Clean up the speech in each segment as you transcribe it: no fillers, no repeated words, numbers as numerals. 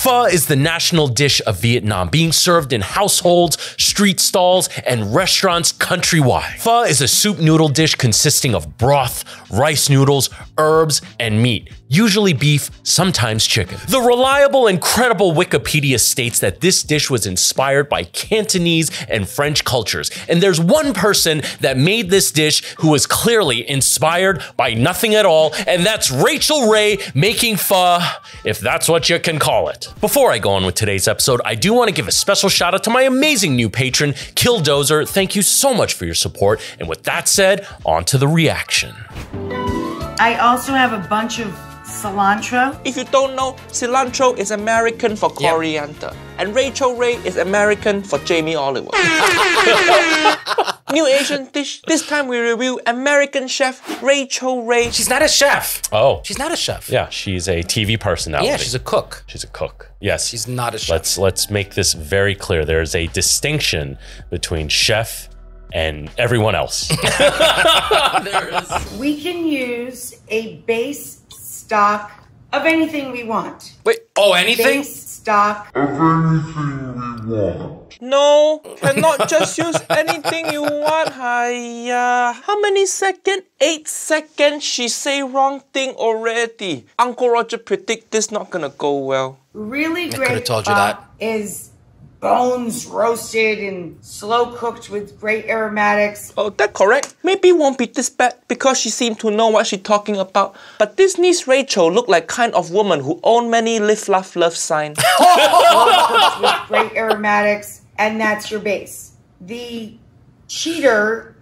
Pho is the national dish of Vietnam, being served in households, street stalls, and restaurants countrywide. Pho is a soup noodle dish consisting of broth, rice noodles, herbs, and meat, usually beef, sometimes chicken. The reliable and credible Wikipedia states that this dish was inspired by Cantonese and French cultures, and there's one person that made this dish who was clearly inspired by nothing at all, and that's Rachael Ray making pho, if that's what you can call it. Before I go on with today's episode, I do want to give a special shout out to my amazing new patron, Killdozer. Thank you so much for your support, and with that said, on to the reaction. I also have a bunch of cilantro. If you don't know, cilantro is American for coriander, and Rachael Ray is American for Jamie Oliver. New Asian dish. This time we review American chef Rachael Ray. She's not a chef. Oh. She's not a chef. Yeah, she's a TV personality. Yeah, she's a cook. She's a cook. Yes. She's not a chef. Let's make this very clear. There's a distinction between chef and everyone else. There is. We can use a base stock of anything we want. Wait, oh, anything? Base stock of anything we want. No, cannot just use anything you want. Hiya. How many seconds? 8 seconds. She say wrong thing already. Uncle Roger predict this not gonna go well. Really could've great told you that. is bones roasted and slow cooked with great aromatics. Oh, that correct. Maybe won't be this bad because she seemed to know what she's talking about. But this niece Rachael look like kind of woman who own many live, laugh, love signs. Slow cooked with great aromatics, and that's your base. The cheater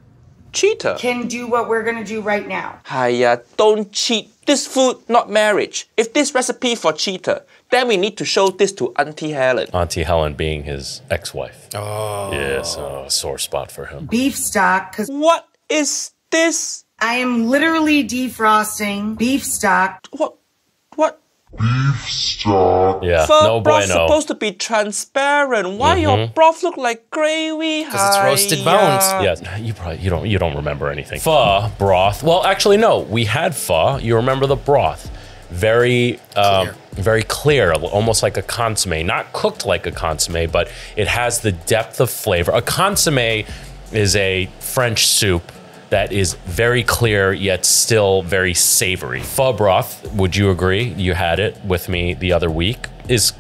can do what we're gonna do right now. Hiya, don't cheat. This food, not marriage. If this recipe for cheater, then we need to show this to Auntie Helen. Auntie Helen being his ex-wife. Oh. Yes, a sore spot for him. Beef stock, because What is this? I am literally defrosting beef stock. What? Yeah, Pho no broth bueno. supposed to be transparent. Why your broth look like gravy? Because it's roasted bones. Yeah, you don't remember anything. Pho broth. Well, actually, no. We had pho. You remember the broth? Very clear, almost like a consommé. Not cooked like a consommé, but it has the depth of flavor. A consommé is a French soup that is very clear yet still very savory. Pho broth, would you agree? You had it with me the other week. Is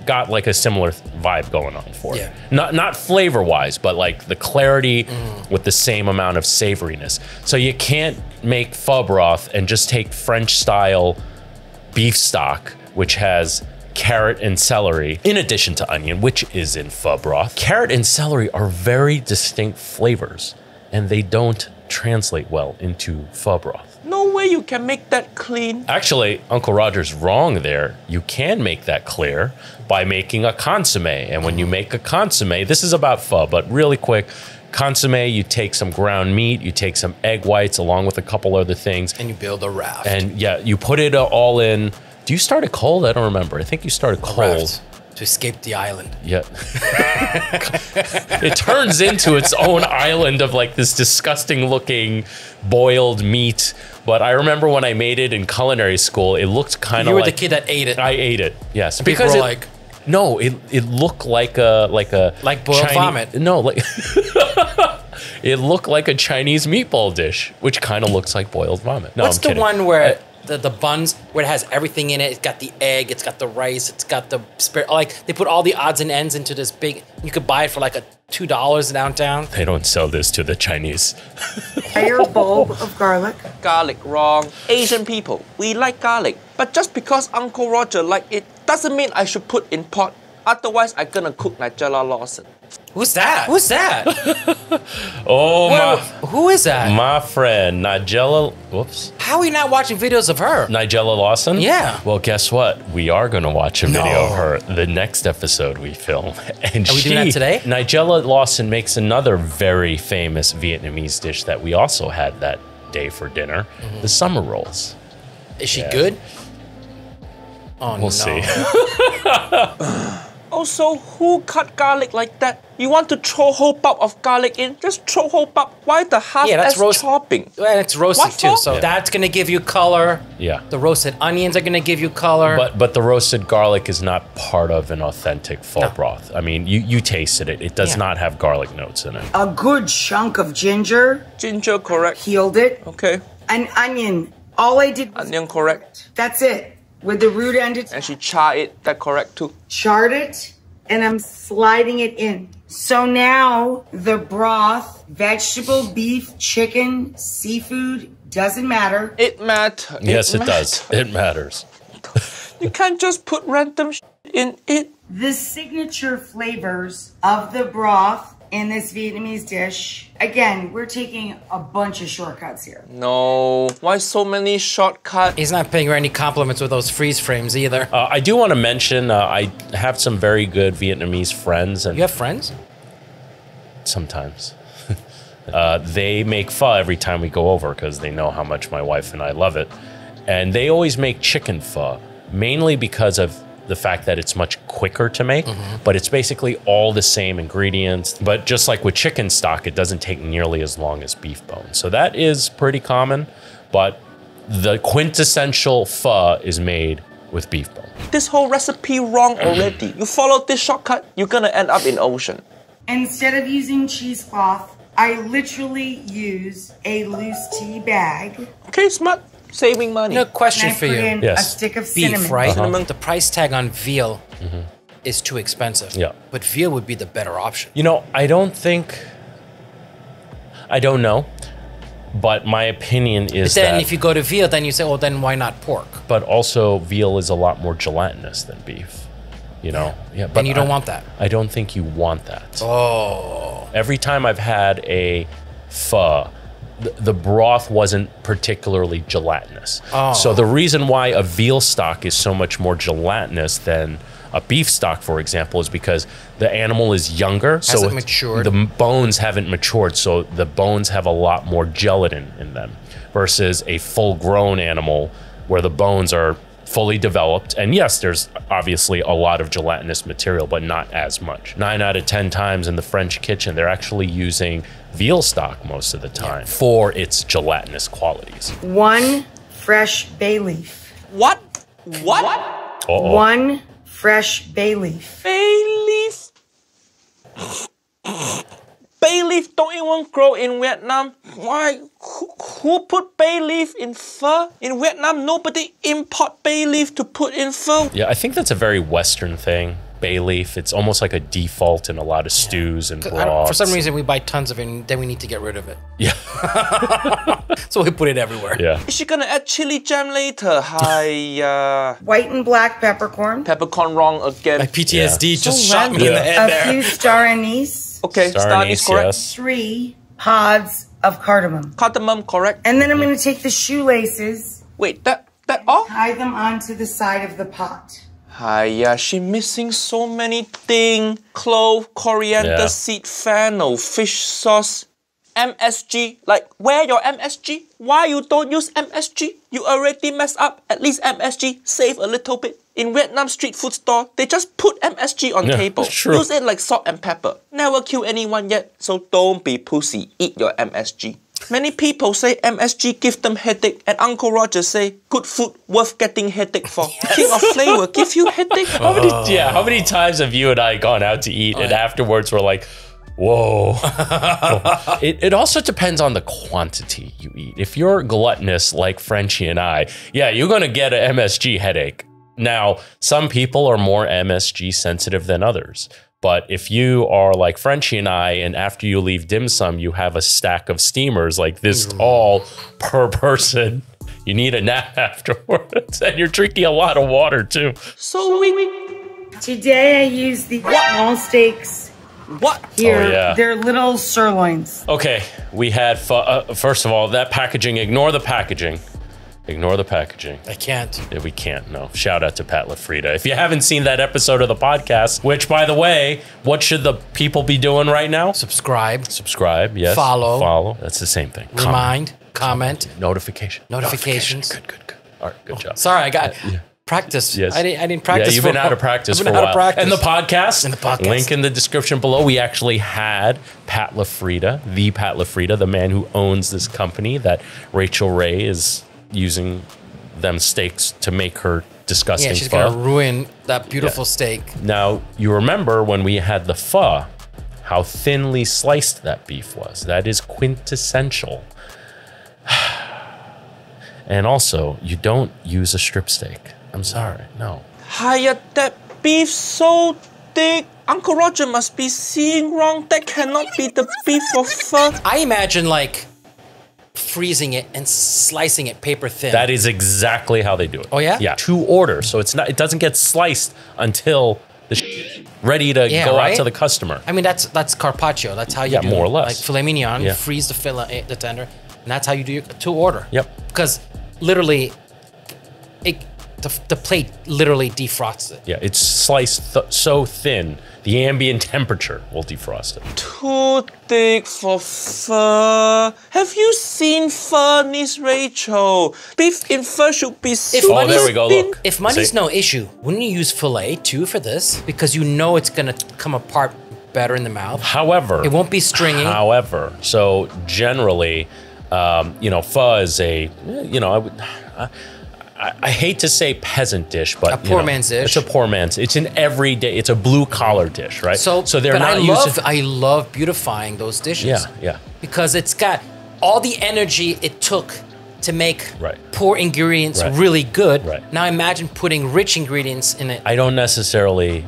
got like a similar vibe going on for it. Not flavor wise, but like the clarity with the same amount of savoriness. So you can't make pho broth and just take French style beef stock, which has carrot and celery, in addition to onion, which is in pho broth. Carrot and celery are very distinct flavors, and they don't translate well into pho broth. No way you can make that clean. Actually, Uncle Roger's wrong there. You can make that clear by making a consommé. And when you make a consommé, this is about pho, but really quick, consommé, you take some ground meat, you take some egg whites along with a couple other things. And you build a raft. And yeah, you put it all in. Do you start it cold? I don't remember. I think you started cold. Raft to escape the island. Yeah. It turns into its own island of like this disgusting looking boiled meat. But I remember when I made it in culinary school, it looked kind of like— You were the kid that ate it. I ate it, yes. And people were like— No, it looked like Like boiled vomit. No, like it looked like a Chinese meatball dish, which kind of looks like boiled vomit. No, What's I'm the kidding. one where the buns, where it has everything in it? It's got the egg, it's got the rice, it's got the spirit. Like they put all the odds and ends into this big. You could buy it for like $2 downtown. They don't sell this to the Chinese. Entire bulb of garlic. Garlic, wrong. Asian people, we like garlic. But just because Uncle Roger like it, doesn't mean I should put in pot. Otherwise, I'm gonna cook Nigella Lawson. Who's that? Who's that? Oh, who is that? my friend, Nigella, whoops. How are you not watching videos of her? Nigella Lawson? Yeah. Well, guess what? We are going to watch a video of her the next episode we film. And Are we doing that today? Nigella Lawson makes another very famous Vietnamese dish that we also had that day for dinner, the summer rolls. Is she good? Oh, We'll see. Also, who cut garlic like that? You want to throw whole bulb of garlic in? Just throw whole bulb. Why the half-ass chopping? And it's roasted too, so that's gonna give you color. Yeah. The roasted onions are gonna give you color. But the roasted garlic is not part of an authentic pho broth. I mean, you tasted it. It does not have garlic notes in it. A good chunk of ginger. Ginger, correct. Peeled it. Okay. An onion. All I did was Onion, correct. That's it. With the root ended. And she charred it, that correct too. Charred it, and I'm sliding it in. So now the broth, vegetable, beef, chicken, seafood, doesn't matter. It matters. Yes, it does. It matters. You can't just put random in it. The signature flavors of the broth in this Vietnamese dish, again, we're taking a bunch of shortcuts here. No, why so many shortcuts? He's not paying her any compliments with those freeze frames either. I do want to mention, I have some very good Vietnamese friends. And you have friends? Sometimes. They make pho every time we go over because they know how much my wife and I love it. And they always make chicken pho, mainly because of the fact that it's much quicker to make, but it's basically all the same ingredients. But just like with chicken stock, it doesn't take nearly as long as beef bone. So that is pretty common, but the quintessential pho is made with beef bone. This whole recipe wrong already. You follow this shortcut, you're gonna end up in ocean. Instead of using cheesecloth, I literally use a loose tea bag. Okay, smart. Saving money. No question And I for put you. in a stick of cinnamon. Beef, right? The price tag on veal is too expensive. Yeah. But veal would be the better option. You know, I don't know, but my opinion is But then that, if you go to veal, then you say, well, then why not pork? but also veal is a lot more gelatinous than beef, you know? Yeah, but And you don't want that. I don't think you want that. Oh. Every time I've had a pho, the broth wasn't particularly gelatinous. Oh. So the reason why a veal stock is so much more gelatinous than a beef stock, for example, is because the animal is younger. Hasn't matured. The bones haven't matured, so the bones have a lot more gelatin in them versus a full-grown animal where the bones are fully developed. And yes, there's obviously a lot of gelatinous material, but not as much. 9 out of 10 times in the French kitchen, they're actually using veal stock most of the time for its gelatinous qualities. 1 fresh bay leaf. What? What? Uh-oh. 1 fresh bay leaf. Bay leaf? Bay leaf don't even grow in Vietnam. Why? Who put bay leaf in pho? In Vietnam, nobody import bay leaf to put in pho. Yeah, I think that's a very Western thing. Bay leaf, it's almost like a default in a lot of stews and broths. For some reason, we buy tons of it, and then we need to get rid of it. Yeah. So we put it everywhere. Yeah. Is she gonna add chili jam later? Hi, White and black peppercorn. peppercorn wrong again. My PTSD just So shot me in the random. head A there. few star anise. Okay, star is correct. Yes. 3 pods of cardamom. Cardamom correct. And then I'm going to take the shoelaces, Wait, that all? tie them onto the side of the pot. Hiya, she missing so many things. Clove, coriander seed, fennel, fish sauce, MSG. Like, where your MSG? Why you don't use MSG? You already messed up. At least MSG, save a little bit. In Vietnam street food store, they just put MSG on table. True. Use it like salt and pepper. Never kill anyone yet, so don't be pussy. Eat your MSG. Many people say MSG give them headache, and Uncle Roger say good food worth getting headache for. King of flavor give you headache. How many times have you and I gone out to eat and afterwards we're like, whoa. It also depends on the quantity you eat. If you're gluttonous like Frenchy and I, yeah, you're gonna get an MSG headache. Now, some people are more MSG sensitive than others. But if you are like Frenchy and I, and after you leave dim sum, you have a stack of steamers like this tall per person, you need a nap afterwards. And you're drinking a lot of water too. So we Today I use the small steaks. what? Here, Oh, yeah. they're little sirloins. Okay, we had, first of all, that packaging, ignore the packaging. Ignore the packaging. I can't. Yeah, we can't, no. Shout out to Pat LaFrida. If you haven't seen that episode of the podcast, which, by the way, what should the people be doing right now? Subscribe, Subscribe, yes. Follow. Follow. That's the same thing. remind, comment. Notification. Notifications. Good. All right, good job. Sorry, I got practice. Yes. I didn't practice. Yeah, you've been out of practice for a while. And the podcast. Link in the description below. We actually had Pat LaFrida, the man who owns this company that Rachael Ray is using them steaks to make her disgusting she's pho. gonna ruin that beautiful steak. Now, you remember when we had the pho, how thinly sliced that beef was. That is quintessential. And also, you don't use a strip steak. I'm sorry, no. Hiya, that beef so thick. Uncle Roger must be seeing wrong. That cannot be the beef for pho. I imagine like freezing it and slicing it paper thin. That is exactly how they do it. Oh yeah? Yeah, to order. So it doesn't get sliced until the ready to go out to the customer. I mean, that's carpaccio. That's how you do more or less. Like filet mignon, you freeze the fillet, the tender, and that's how you do your to order. Yep. Because literally, the plate literally defrosts it. Yeah, it's sliced so thin, the ambient temperature will defrost it. Too thick for pho. Have you seen pho, Miss Rachael? Beef in pho should be Oh, there we go, look. If money's no issue, wouldn't you use filet too for this? Because you know it's gonna come apart better in the mouth. However, it won't be stringy. However, so generally, you know, pho is a, you know, I hate to say peasant dish, but a poor man's dish. It's a poor man's. It's an everyday. It's a blue collar dish, right? So they're but not using. I love beautifying those dishes. Yeah, yeah. Because it's got all the energy it took to make poor ingredients really good. Right. Now imagine putting rich ingredients in it. I don't necessarily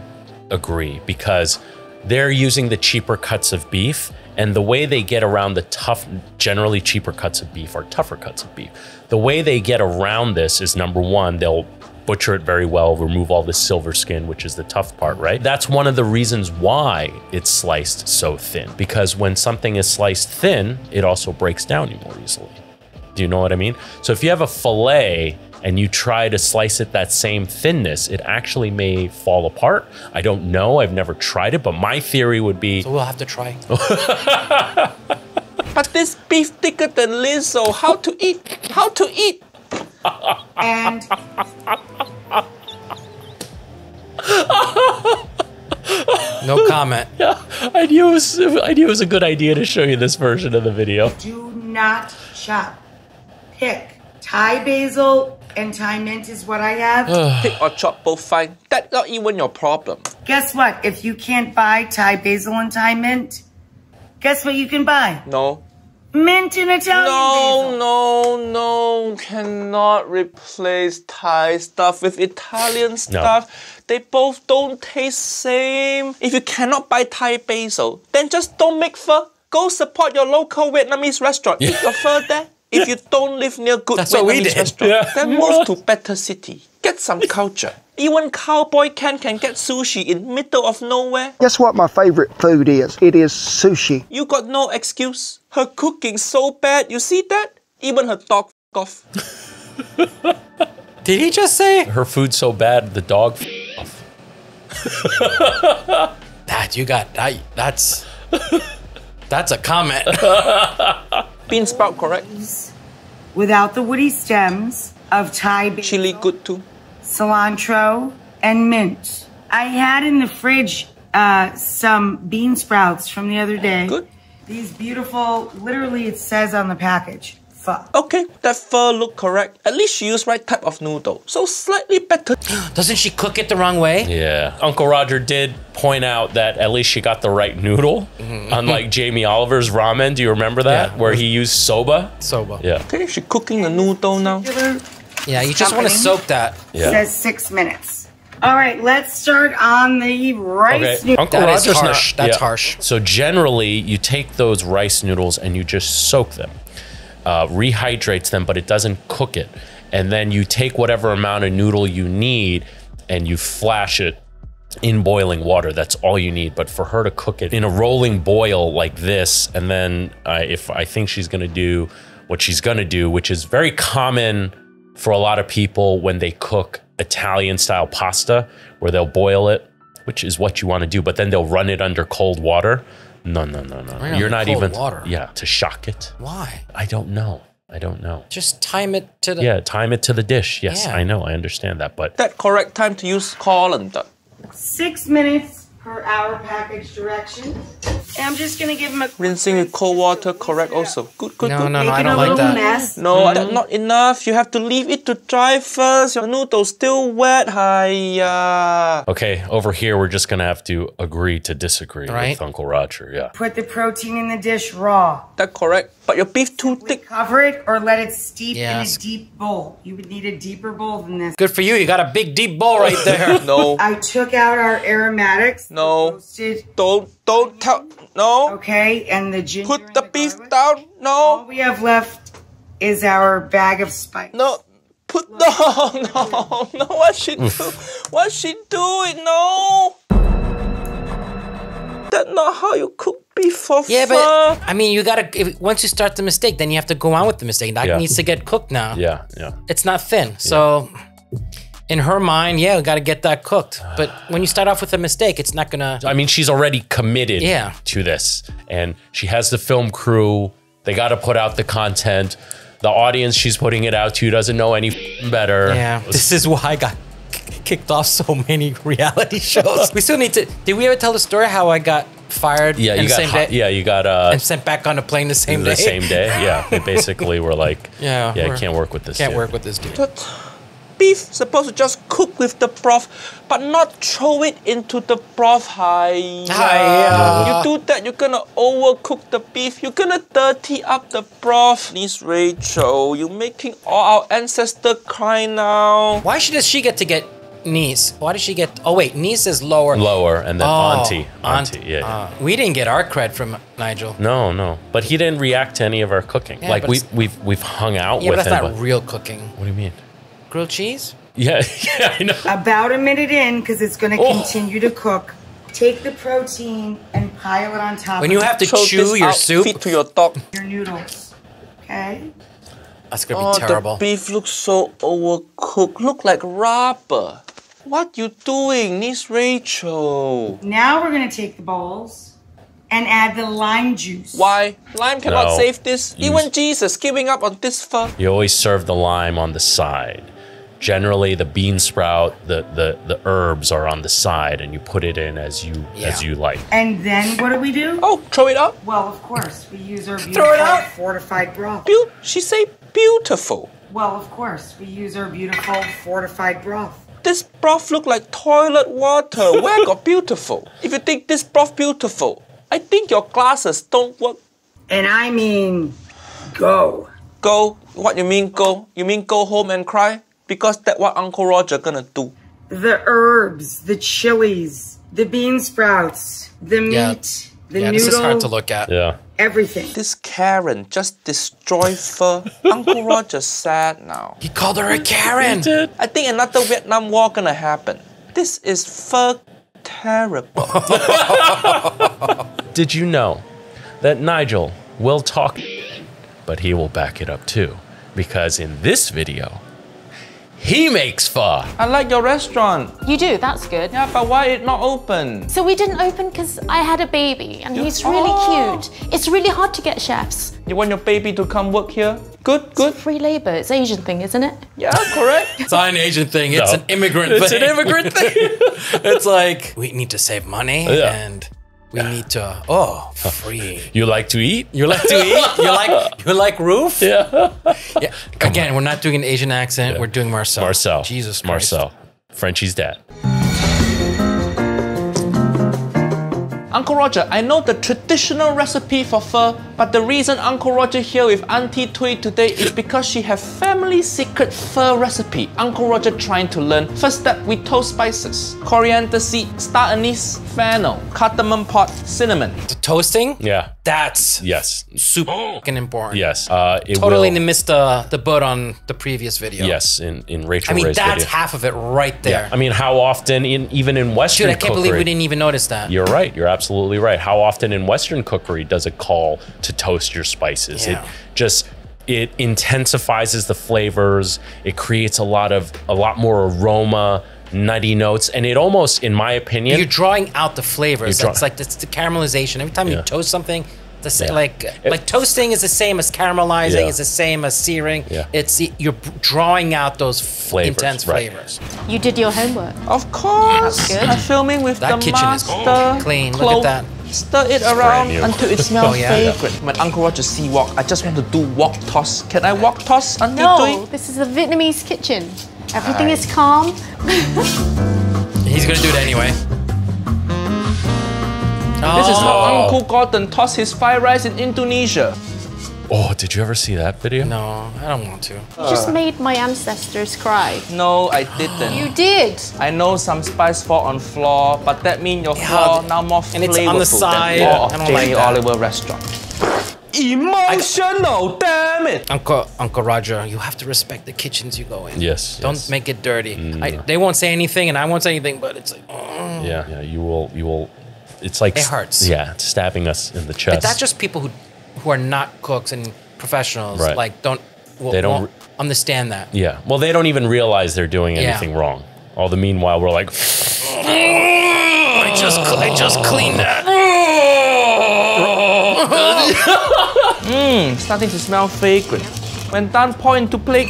agree because they're using the cheaper cuts of beef, and the way they get around the tough, generally cheaper cuts of beef are tougher cuts of beef. The way they get around this is, number one, they'll butcher it very well, remove all the silver skin, which is the tough part, right? That's one of the reasons why it's sliced so thin, because when something is sliced thin, it also breaks down more easily. Do you know what I mean? So if you have a filet and you try to slice it that same thinness, it actually may fall apart. I don't know, I've never tried it, but my theory would be— So we'll have to try. But this beef thicker than Lizzo. How to eat? How to eat? And no comment. Yeah, I knew it was a good idea to show you this version of the video. do not chop. Pick Thai basil and Thai mint is what I have. Pick or chop, both fine. That's not even your problem. Guess what? If you can't buy Thai basil and Thai mint, guess what you can buy? No. Mint and Italian basil. No, cannot replace Thai stuff with Italian stuff. They both don't taste same. If you cannot buy Thai basil, then just don't make pho. Go support your local Vietnamese restaurant. Eat your pho there. If you don't live near good Vietnamese restaurant, then move to better city. Get some culture. Even Cowboy Ken can get sushi in middle of nowhere. Guess what my favorite food is? It is sushi. You got no excuse. Her cooking so bad. You see that? Even her dog off. Did he just say? Her food's so bad, the dog off. That's a comment. Bean sprout, correct? Without the woody stems of Thai basil, Chili good too. cilantro, and mint. I had in the fridge some bean sprouts from the other day. Good. These beautiful, literally it says on the package, pho. Okay, that pho look correct. At least she used right type of noodle. So slightly better. Doesn't she cook it the wrong way? Yeah. Uncle Roger did point out that at least she got the right noodle. Unlike Jamie Oliver's ramen, do you remember that? Where he used soba? Soba. Yeah. Okay, she cooking the noodle now. Yeah, you just want to soak that. It says 6 minutes. All right, let's start on the rice noodles. Uncle That is Roger's harsh. That's harsh. So generally, you take those rice noodles and you just soak them. Rehydrates them, but it doesn't cook it. And then you take whatever amount of noodle you need and you flash it in boiling water. That's all you need. But for her to cook it in a rolling boil like this, and then if I think she's gonna do what she's gonna do, which is very common for a lot of people when they cook Italian style pasta, where they'll boil it, which is what you want to do, but then they'll run it under cold water. No. Right, You're not cold even water. Yeah, to shock it. Why? I don't know. I don't know. Just time it to the... Yeah, time it to the dish. Yes, Yeah. I know. I understand that, but... That correct time to use colander. 6 minutes per hour package directions. And I'm just gonna give them a quick Rinsing with cold water, correct also. Good, good, No, good. no, no, I Making don't a like little that. mess. No, that's not enough. You have to leave it to dry first. Your noodle's still wet. Hiya. Okay, over here, we're just going to have to agree to disagree Right. with Uncle Roger. Yeah. Put the protein in the dish raw. That correct. But your beef too thick. Cover it or let it steep Yes. in a deep bowl. You would need a deeper bowl than this. Good for you. You got a big, deep bowl right there. No, I took out our aromatics. No. Roasted, don't tell. No. okay, and the ginger. Put and the beef garlic. down. All No. we have left is our bag of spice. No. Put no. What she do? What she doing? No. That's not how you cook beef for Yeah, pho. but I mean, you gotta, once you start the mistake, then you have to go on with the mistake. That Yeah. needs to get cooked now. Yeah, yeah. It's not thin. So in her mind, yeah, we gotta get that cooked. But when you start off with a mistake, it's not gonna... I mean, she's already committed Yeah. to this. And she has the film crew. They got to put out the content. The audience she's putting it out to doesn't know any better. Yeah, this is why I got kicked off so many reality shows. We still need to... Did we ever tell the story how I got fired Yeah, in you the got same day? yeah, you got And sent back on a plane the same day? the same day. Yeah, they basically were like, Yeah, I we're- can't work with this. Can't dude. work with this dude. But beef supposed to just cook with the broth, but not throw it into the broth. Hiya. You do that, you're gonna overcook the beef. You're gonna dirty up the broth. Miss Rachel, you're making all our ancestors cry now. Why does she get to get niece? Why does she get... Oh, wait, niece is lower. Lower and then Oh, auntie. Yeah. We didn't get our cred from Nigel. No, but he didn't react to any of our cooking. Yeah, like but we've hung out Yeah, with but that's him. not real cooking. What do you mean? Grilled cheese? Yeah, yeah, I know. About a minute in, because it's going to Oh. continue to cook. Take the protein and pile it on top When of you have to Throw chew this your out, soup, feed to your dog. your noodles. Okay? that's gonna be terrible. The beef looks so overcooked. Look like rubber. What you doing, Miss Rachel? Now we're going to take the bowls and add the lime juice. Why? Lime cannot No. save this. Even Jesus giving up on this pho. You always serve the lime on the side. Generally, the bean sprout, the herbs are on the side, and you put it in as you like. And then what do? Oh, throw it out. Well, of course, we use our Throw it beautiful out. fortified broth. She say beautiful. Well, of course, we use our beautiful fortified broth. This broth look like toilet water. Where got beautiful? If you think this broth beautiful, I think your glasses don't work. And I mean, go. Go. What you mean go? You mean go home and cry? Because that's what Uncle Roger gonna do. The herbs, the chilies, the bean sprouts, the meat, the Yeah, noodle. this is hard to look at. Yeah. Everything. This Karen just destroyed pho. Uncle Roger's sad now. He called her a Karen. I think another Vietnam War gonna happen. This is pho terrible. Did you know that Nigel will talk, but he will back it up too? Because in this video, he makes pho. I like your restaurant. You do, that's good. Yeah, but why it not open? So we didn't open because I had a baby and he's really cute. It's really hard to get chefs. You want your baby to come work here? Good, good. Free labor, it's an Asian thing, isn't it? Yeah, correct. It's not an Asian thing. It's No. an immigrant It's thing. an immigrant thing. It's like, we need to save money Yeah. and we need to, free. You like to eat? You like to eat? You like roof? Yeah. Yeah. Again, we're not doing an Asian accent. We're doing Marcel. Marcel. Jesus Christ. Marcel. Frenchie's dad. Uncle Roger, I know the traditional recipe for pho, but the reason Uncle Roger here with Auntie Tui today is because she has family secret pho recipe. Uncle Roger trying to learn. First step, we toast spices. Coriander seed, star anise, fennel, cardamom pod, cinnamon. The toasting? Yeah. That's Yes. super fucking important. Yes. It Totally will, missed the boat on the previous video. Yes, in Rachel I mean, Ray's that's video. half of it right there. I mean, how often, even in Western Dude, I can't believe cookery- we didn't even notice that. You're right. You're absolutely right. How often in Western cookery does it call to toast your spices? Yeah. It intensifies the flavors. It creates a lot more aroma, nutty notes, and it almost, in my opinion, You're drawing out the flavors. You're It's like it's the caramelization. Every time you Yeah. toast something, The same, like toasting is the same as caramelizing. Is the same as searing. It's you're drawing out those intense flavors. You did your homework. Of course. That's good. I'm filming with That the kitchen master. is clean. Look at that. Stir it around until it smells yeah. fragrant. When Uncle Roger see wok, I just want to do wok toss. Can I wok toss, Auntie No, Tui? this is a Vietnamese kitchen. Everything is calm. He's gonna do it anyway. This is how Uncle Gordon tossed his fried rice in Indonesia. Oh, did you ever see that video? No, I don't want to. You just made my ancestors cry. No, I didn't. You did. I know some spice fall on floor, but that means your floor now more and flavorful it's on the side. than floor of I don't Jamie like that. Oliver restaurant. Emotional, damn it! Uncle Roger, you have to respect the kitchens you go in. Yes. Don't make it dirty. They won't say anything, and I won't say anything, but it's like. Yeah. You will. It's like It hurts. Yeah, it's stabbing us in the chest. But that's just people who are not cooks and professionals. Right. Like They don't won't understand that. Yeah. Well, they don't even realize they're doing anything wrong. All the meanwhile, we're like, I just cleaned that. Starting to smell fragrant. When done, pour into plate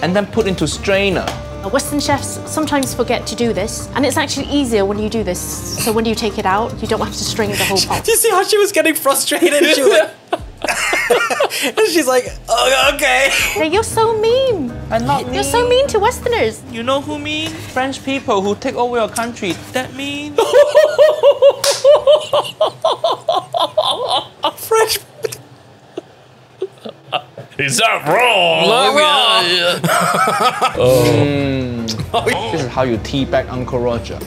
and then put into strainer. Western chefs sometimes forget to do this, and it's actually easier when you do this. So when you take it out, you don't have to strain the whole pot. Do you see how she was getting frustrated? She was like, and she's like, oh, okay. Hey, you're so mean. I'm not mean. You're so mean to Westerners. You know who mean? French people who take over your country. That mean? French. is that wrong? This is how you teabag Uncle Roger.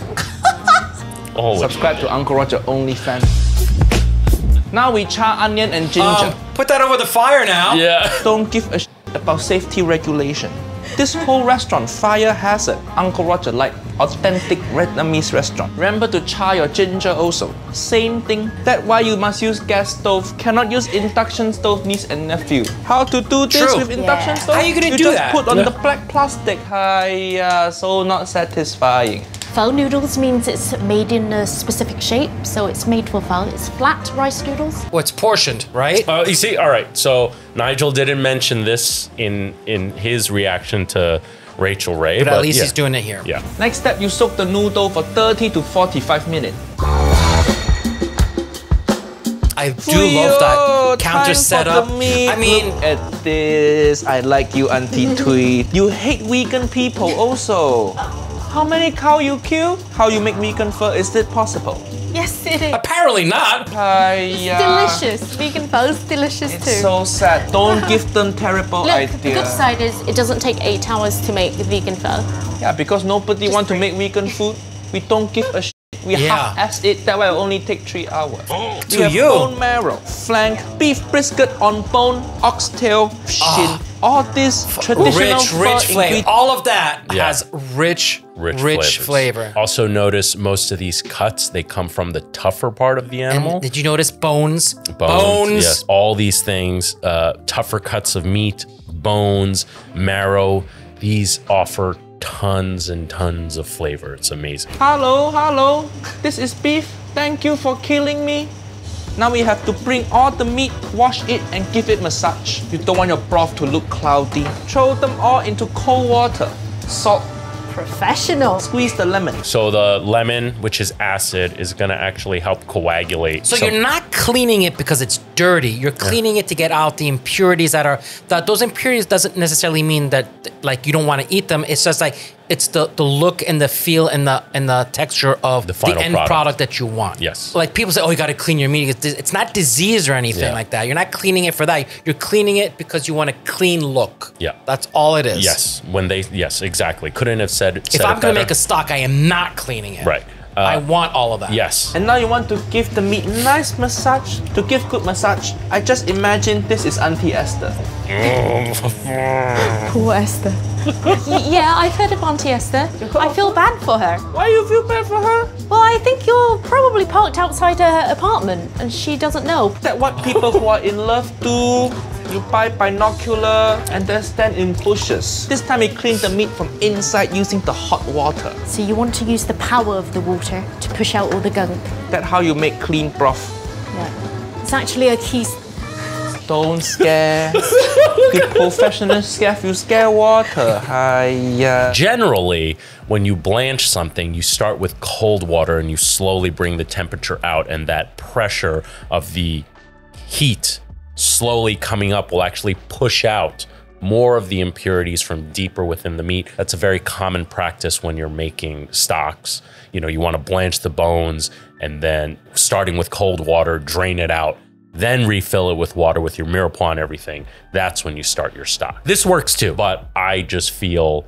Subscribe to Uncle Roger OnlyFans. Now we char onion and ginger. Put that over the fire now. Yeah. Don't give a shit about safety regulation. This whole restaurant fire hazard. Uncle Roger like authentic Vietnamese restaurant. Remember to char your ginger also. Same thing. That's why you must use gas stove. Cannot use induction stove, niece and nephew. How to do this True. with induction stove? How you gonna do just that? put on the black plastic. So not satisfying. Pho noodles means it's made in a specific shape, so it's made for pho. It's flat rice noodles. Well, it's portioned, right? You see, all right. So Nigel didn't mention this in his reaction to Rachael Ray, but at least he's doing it here. Yeah. Next step, you soak the noodle for 30 to 45 minutes. I do love that counter setup. I mean, look at this. I like you, Auntie Tui. You hate vegan people also. How many cow you kill? How you make vegan pho? Is it possible? Yes, it is. apparently not. Delicious. Vegan pho is delicious It's too. so sad. Don't give them terrible Look, idea. the good side is it doesn't take 8 hours to make the vegan pho. Yeah, because nobody want to make vegan food. We don't give a shit. We half-ass it. That will only take 3 hours. We have bone marrow, flank, beef brisket on bone, oxtail, shin. All this traditional rich flavor. All of that has rich flavor. Also notice most of these cuts, they come from the tougher part of the animal. And did you notice bones? Bones. Yes, all these things, tougher cuts of meat, bones, marrow, these offer tons and tons of flavor. It's amazing. Hello. This is beef. Thank you for killing me. Now we have to bring all the meat, wash it, and give it massage. You don't want your broth to look cloudy. Throw them all into cold water. Salt. Professional. Squeeze the lemon. So the lemon, which is acid, is gonna actually help coagulate. So you're not cleaning it because it's dirty. You're cleaning it to get out the impurities those impurities doesn't necessarily mean that like you don't want to eat them. It's just like it's the look and the feel and the texture of the final end product that you want. Yes. Like people say, oh, you got to clean your meat. It's not disease or anything like that. You're not cleaning it for that. You're cleaning it because you want a clean look. Yeah. That's all it is. Yes. Yes, exactly. Couldn't have said If I'm going to make a stock, I am not cleaning it. Right. I want all of that. Yes. And now you want to give the meat nice massage. To give good massage, I just imagine this is Auntie Esther. Poor Esther. Yeah, I've heard of Auntie Esther. I feel bad for her. Why you feel bad for her? Well, I think you're probably parked outside her apartment and she doesn't know. That's what people who are in love do. You buy binocular and then stand in bushes. This time we clean the meat from inside using the hot water. So you want to use the power of the water to push out all the gunk. That's how you make clean broth. Yeah. It's actually a key. Don't scare. The professional chef, you scare water. Hiya. Generally, when you blanch something, you start with cold water and you slowly bring the temperature out, and that pressure of the heat slowly coming up will actually push out more of the impurities from deeper within the meat. That's a very common practice when you're making stocks. You know, you want to blanch the bones and then starting with cold water, drain it out, then refill it with water with your mirepoix and everything. That's when you start your stock. This works too, but I just feel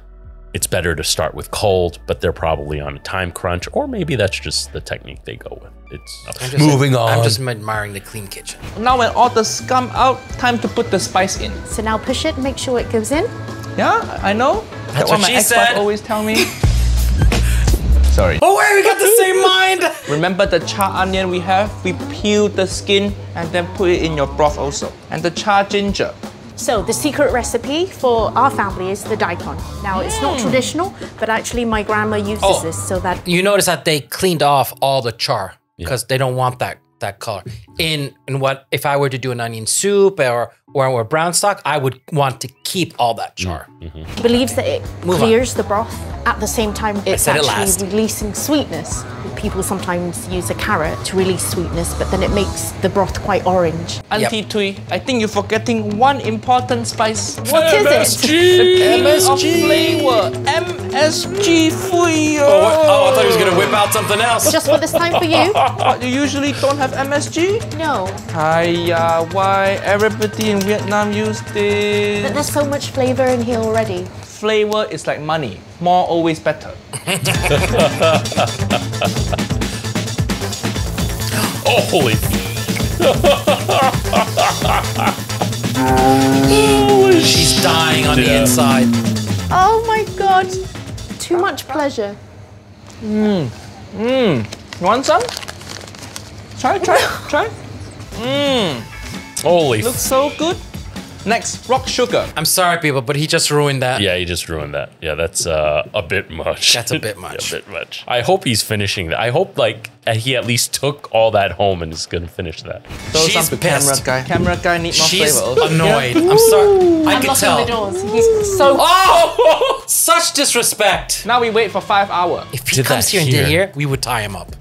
it's better to start with cold, but they're probably on a time crunch, or maybe that's just the technique they go with. It's moving on. I'm just admiring the clean kitchen. Now when all the scum out, time to put the spice in. So now push it, make sure it goes in. Yeah, I know. That's what what my she ex-wife said. always tell me. Sorry. Oh wait, we got the same mind! Remember the char onion we have? We peel the skin and then put it in your broth also. And the char ginger. So the secret recipe for our family is the daikon. Now it's not traditional, but actually my grandma uses this so that... You notice that they cleaned off all the char because they don't want that color. In what, if I were to do an onion soup or brown stock, I would want to keep all that char. believes that it clears the broth. At the same time, it's actually releasing sweetness. People sometimes use a carrot to release sweetness, but then it makes the broth quite orange. Auntie Tui, I think you're forgetting one important spice. What is it? The MSG flavor. MSG fui. Oh, I thought he was gonna whip out something else. Just for this time for you? But you usually don't have MSG? No. Hiya, why everybody in Vietnam use But this? there's so much flavor in here already. Flavor is like money. More always better. Oh, holy. She's dying on the inside. Oh my God. Too much pleasure. You want some? Try. Holy. Looks so good. Next, rock sugar. I'm sorry, people, but he just ruined that. Yeah, he just ruined that. Yeah, that's a bit much. That's a bit much. A bit much. I hope he's finishing that. I hope like he at least took all that home and is gonna finish that. She's pissed. Camera guy need more She's flavor. annoyed. I'm sorry. I I'm can locking tell. the doors. He's so... Oh! Such disrespect. Now we wait for 5 hours. If he Did comes that here and here. did here, we would tie him up.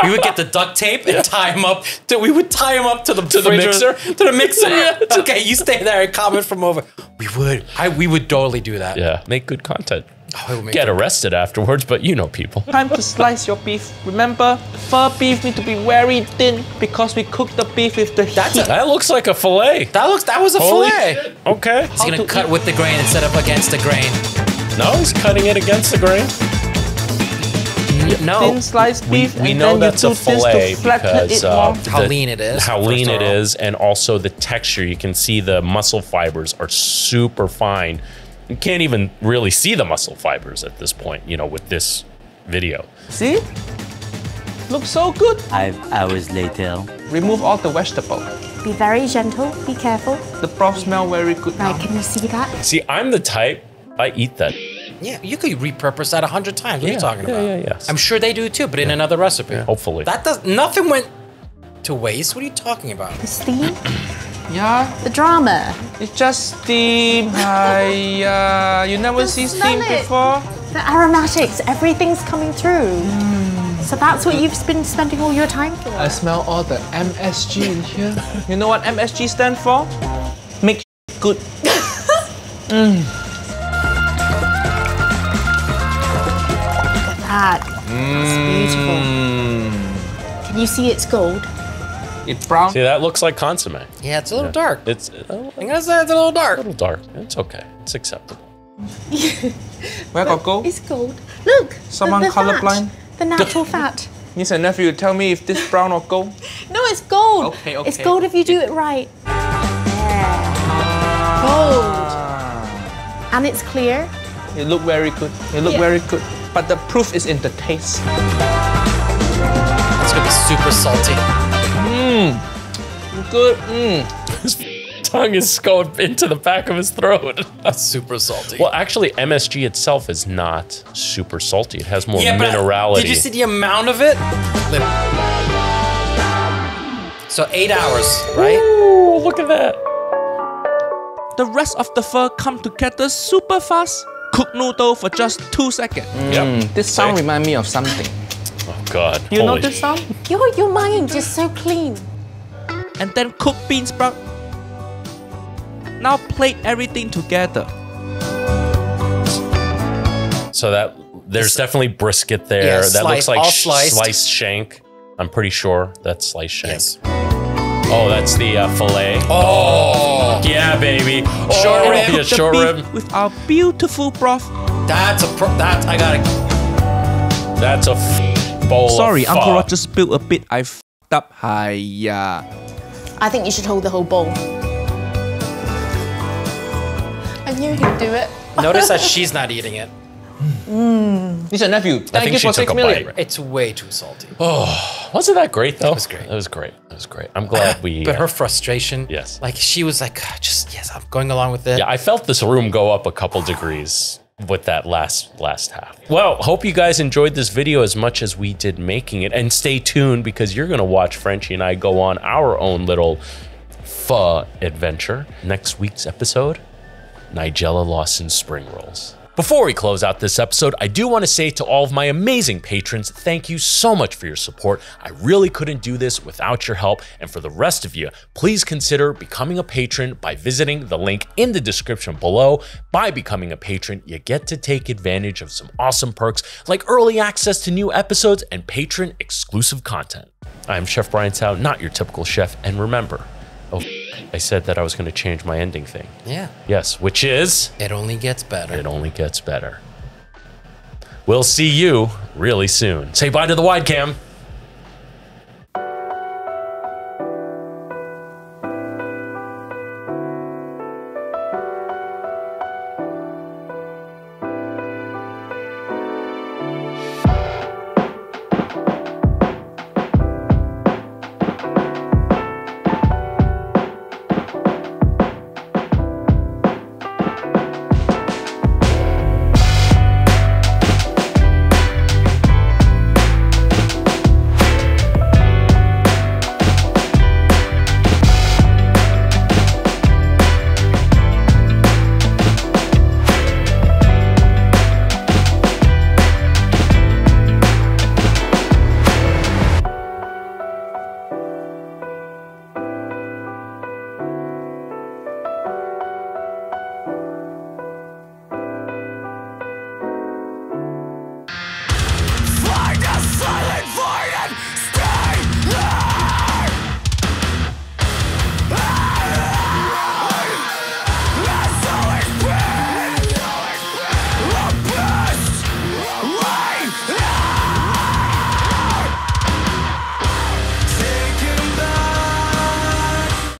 We would get the duct tape and tie him up. We would tie him up to the mixer? To the mixer. Okay, you stay there and comment from over. We would. We would totally do that. Yeah, make good content. Oh, it would make Get arrested afterwards, but you know people. Time to slice your beef. Remember, fur beef need to be very thin because we cook the beef with the heat. That looks like a fillet. That was a Holy fillet. shit. Okay. He's gonna cut with the grain instead of against the grain. No, he's cutting it against the grain. No. Thin sliced beef, We and know then that's you a do this fillet to flatten because it more. How lean it is, How first lean of it all. is, and also the texture. You can see the muscle fibers are super fine. You can't even really see the muscle fibers at this point, you know, with this video. See? Looks so good. 5 hours later. Remove all the vegetable. Be very gentle, be careful. The broth smell very good Right, now. can you see that? See, I'm the type, I eat that. Yeah, you could repurpose that 100 times. What are you talking about? Yeah. I'm sure they do too, but in another recipe. Hopefully. Nothing went to waste. What are you talking about? The steam, Yeah, the drama. it's just steam. You never see steam Smell it. before? The aromatics, everything's coming through. So that's what you've been spending all your time for. I smell all the MSG in here. You know what MSG stand for? Make good. It's beautiful. Can you see it's gold? It's brown. See, that looks like consomme. Yeah, it's a little dark. It's I'm gonna say it's a little dark. a little dark. It's okay. It's acceptable. Where got gold? It's gold. Look. Someone the fat, colorblind? The natural fat. Niece and nephew, tell me if this brown or gold. No, it's gold. Okay. It's gold if you do it right. Gold. And it's clear. It look very good. It look Yeah. very good. But the proof is in the taste. It's gonna be super salty. Good. His tongue is going into the back of his throat. That's super salty. Well, actually, MSG itself is not super salty. It has more Yeah, but minerality. did you see the amount of it? So 8 hours, right? Ooh, look at that. The rest of the pho come together super fast. Cook noodle for just 2 seconds. Yep. This sound reminds me of something. Oh God. You know Holy this sound? Your mind is so clean. And then cook bean sprout. Now plate everything together. So that there's definitely brisket there. Yeah, that looks like all sliced. sliced shank. I'm pretty sure that's sliced shank. Yes. Oh, that's the fillet. Oh, Yeah, baby. Short rib. Yeah, The short beef rib. with our beautiful broth. I got it. That's a bowl Sorry, of Uncle pho. Roger spilled a bit. I f***ed up. Hiya. I think you should hold the whole bowl. I knew he'd do it. Notice that she's not eating it. This is your nephew. I Thank think you she for took 6 a million. bite. It's way too salty. Wasn't that great though? It was great. It was great. It was great. I'm glad we. But her frustration, Yes. like she was like, yes, I'm going along with it. Yeah, I felt this room go up a couple degrees with that last half. Well, hope you guys enjoyed this video as much as we did making it, and stay tuned because you're gonna watch Frenchie and I go on our own little pho adventure. Next week's episode, Nigella Lawson spring rolls. Before we close out this episode, I do want to say to all of my amazing patrons, thank you so much for your support. I really couldn't do this without your help. And for the rest of you, please consider becoming a patron by visiting the link in the description below. By becoming a patron, you get to take advantage of some awesome perks like early access to new episodes and patron exclusive content. I'm Chef Brian Tsao, not your typical chef. And remember, I said that I was going to change my ending thing. Yeah. Yes, which is... It only gets better. It only gets better. We'll see you really soon. Say bye to the wide cam.